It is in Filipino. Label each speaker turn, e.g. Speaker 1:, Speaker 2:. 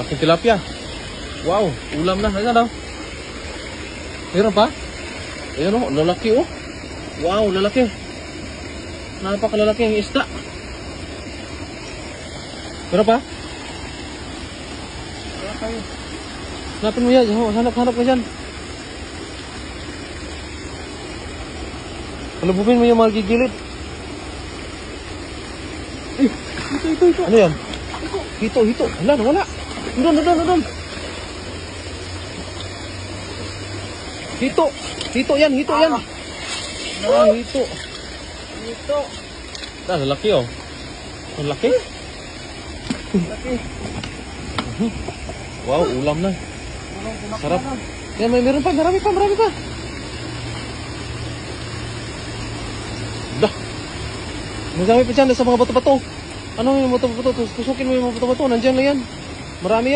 Speaker 1: Laki tilapia. Wow, ulam na. Ayan daw. Meron pa? Ayan o, lalaki o. Wow, lalaki. Napakalalaki ang isda. Meron pa? Hanapin mo yan. Hanap mo dyan. Halububin mo yung mga gigilid. Ito. Ano yan? Hito. Wala, nawala. Doon. Hito yan. Ah, hito. Ah, lalaki oh. Ang laki. Wow, ulam na. Sarap. Yan, meron pa. Marami pa. Dah. Marami pa dyan sa mga bato-bato. Ano yung bato-bato? Tusukin mo yung mga bato-bato. Nandiyan na yan. Marami yan.